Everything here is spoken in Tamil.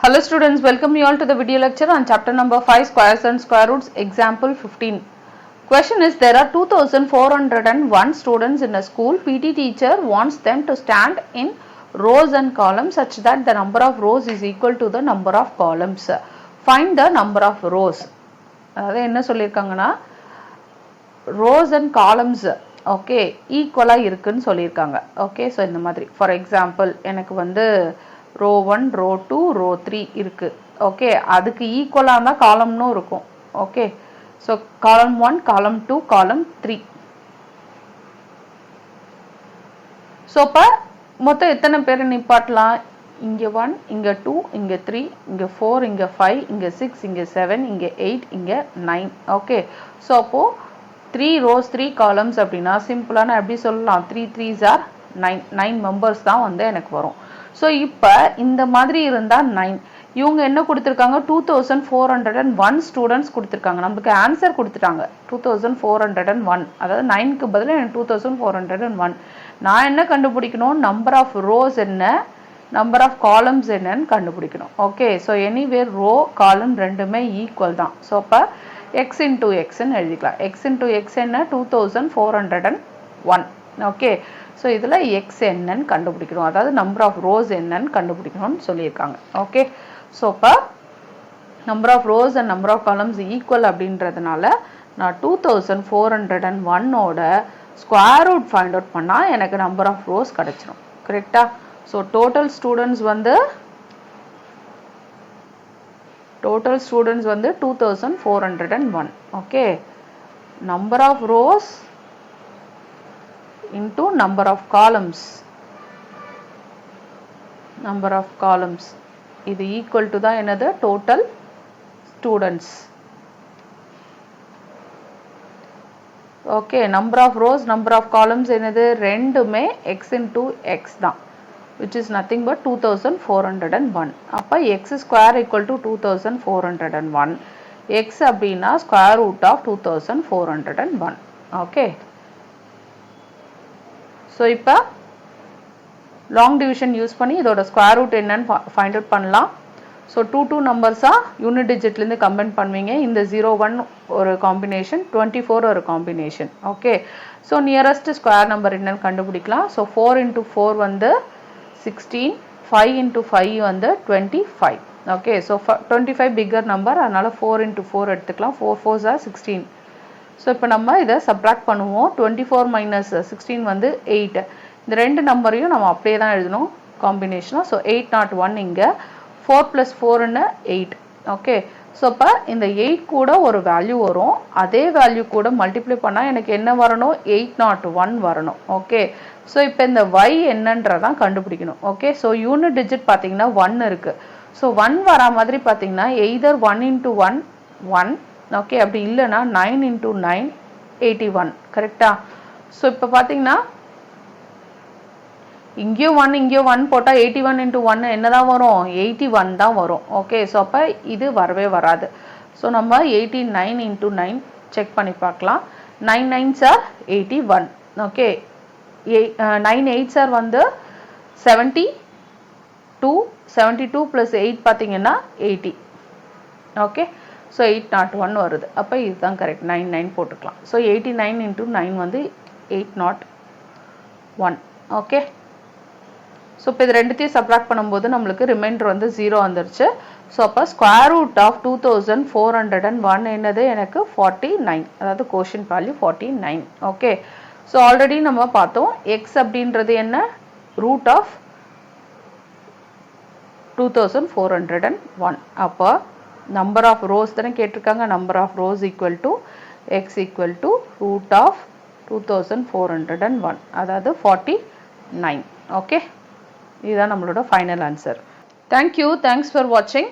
Hello students, welcome you all to the video lecture on chapter number 5 squares and square roots, example 15. Question is, there are 2401 students in a school. PT teacher wants them to stand in rows and columns such that the number of rows is equal to the number of columns. Find the number of rows. அதாவது என்ன சொல்லியிருக்காங்கன்னா rows and columns ஓகே ஈக்குவலாக இருக்குன்னு சொல்லியிருக்காங்க. ஓகே, ஸோ இந்த மாதிரி ஃபார் எக்ஸாம்பிள் எனக்கு வந்து ரோ 1 ரோ 2 ரோ 3 இருக்கு. ஓகே, அதுக்கு ஈக்குவலாக தான் காலம்னும் இருக்கும். ஓகே, ஸோ காலம் 1 காலம் 2 காலம் 3. ஸோ இப்போ மொத்தம் எத்தனை பேர் நிப்பாட்டலாம்? இங்கே 1 இங்கே 2 இங்கே 3 இங்கே 4 இங்கே 5 இங்கே 6 இங்கே 7 இங்கே 8 இங்கே 9. ஓகே, ஸோ அப்போது 3 rows 3 columns அப்படின்னா சிம்பிளான எப்படி சொல்லலாம்? 3 3s are 9 மெம்பர்ஸ் தான் வந்து எனக்கு வரும். ஸோ இப்போ இந்த மாதிரி இருந்தால் 9. இவங்க என்ன கொடுத்துருக்காங்க? 2401 ஸ்டூடெண்ட்ஸ் கொடுத்துருக்காங்க. நம்மளுக்கு ஆன்சர் கொடுத்துட்டாங்க 2401. அதாவது 9க்கு பதில் எனக்கு 2401. நான் என்ன கண்டுபிடிக்கணும்? நம்பர் ஆஃப் ரோஸ் என்ன, நம்பர் ஆஃப் காலம்ஸ் என்னன்னு கண்டுபிடிக்கணும். ஓகே, ஸோ எனிவே ரோ காலம் ரெண்டுமே ஈக்குவல் தான். ஸோ அப்போ x into x ன்னு எழுதிக்கலாம். x into x என்ன? 2401. ஓகே, ஸோ இதில் x என்னன்னு கண்டுபிடிக்கணும், அதாவது நம்பர் ஆஃப் ரோஸ் என்னன்னு கண்டுபிடிக்கணும்னு சொல்லியிருக்காங்க. ஓகே, ஸோ இப்போ number of rows and number of columns equal அப்படின்றதுனால நான் 2401ஓட ஸ்கொயர் ரூட் ஃபைண்ட் அவுட் பண்ணால் எனக்கு நம்பர் ஆஃப் ரோஸ் கிடச்சிரும். கரெக்டா? ஸோ டோட்டல் ஸ்டூடெண்ட்ஸ் வந்து 2401. Okay, number of rows into number of columns, இது equal to தான் என்னது? total students. Okay, number of rows number of columns என்னது? ரெண்டுமே x into x தான், which is nothing but 2401. அப்போ x square equal to 2401. x அப்படின்னா square root of 2401. Okay, so இப்போ லாங் டிவிஷன் யூஸ் பண்ணி இதோட ஸ்கொயர் ரூட் என்னன்னு ஃபைண்ட் அவுட் பண்ணலாம். ஸோ 2 நம்பர்ஸாக யூனிட் டிஜிட்லேருந்து கம்பைன் பண்ணுவீங்க. இந்த 01 ஒரு காம்பினேஷன், 24 ஒரு combination. Okay, so nearest square number என்னன்னு கண்டுபிடிக்கலாம். ஸோ 4 into 4 வந்து 16, 5 into 5 வந்து 25. ஓகே, ஸோ 25 பிக்கர் நம்பர், அதனால் 4 into 4 எடுத்துக்கலாம். 4 4s are 16. ஸோ இப்போ நம்ம இதை சப்ராக்ட் பண்ணுவோம். 24 minus 16 வந்து 8. இந்த ரெண்டு நம்பரையும் நம்ம அப்படியே தான் எழுதணும் காம்பினேஷனாக. ஸோ 801 இங்கே, 4 + 4 8. ஓகே, ஸோ இப்போ இந்த 8 கூட ஒரு வேல்யூ வரும், அதே வேல்யூ கூட மல்டிப்ளை பண்ணால் எனக்கு என்ன வரணும்? 801 வரணும். ஓகே, ஸோ இப்போ இந்த y என்னன்றதான் கண்டுபிடிக்கணும். ஓகே, ஸோ யூனிட் டிஜிட் பார்த்தீங்கன்னா 1 இருக்குது. ஸோ 1 வரா மாதிரி பார்த்தீங்கன்னா எய்தர் 1 into 1 1. ஓகே, அப்படி இல்லைன்னா 9 into 9 81. கரெக்டா? ஸோ இப்போ பார்த்தீங்கன்னா இங்கேயும் 1 இங்கேயும் 1 போட்டால் 81 into 1 என்னதான் வரும்? 81 தான் வரும். ஓகே, ஸோ அப்போ இது வரவே வராது. ஸோ நம்ம 89 into 9 செக் பண்ணி பார்க்கலாம். 9 9s are 81. Okay, 9 8s are வந்து 72. 72 + 8 பார்த்தீங்கன்னா 80. ஓகே, ஸோ 801 வருது. அப்போ இதுதான் கரெக்ட். 99 போட்டுக்கலாம். ஸோ 89 into 9 வந்து 801. ஓகே, ஸோ இப்போ இது ரெண்டுத்தையும் சப்ராக்ட் பண்ணும்போது நம்மளுக்கு ரிமைண்டர் வந்து 0 வந்துருச்சு. ஸோ அப்போ ஸ்கொயர் ரூட் ஆஃப் 2401 என்னது? எனக்கு 49, அதாவது quotient value 49. Okay, so already நம்ம பார்த்தோம் எக்ஸ் அப்படின்றது என்ன? Root of 2401. அப்போ நம்பர் ஆஃப் ரோஸ் தானே கேட்டிருக்காங்க. Number of rows equal to X equal to root of 2401, அதாவது 49. ஓகே, இதுதான் நம்மளோட final answer. Thank you, thanks for வாட்சிங்.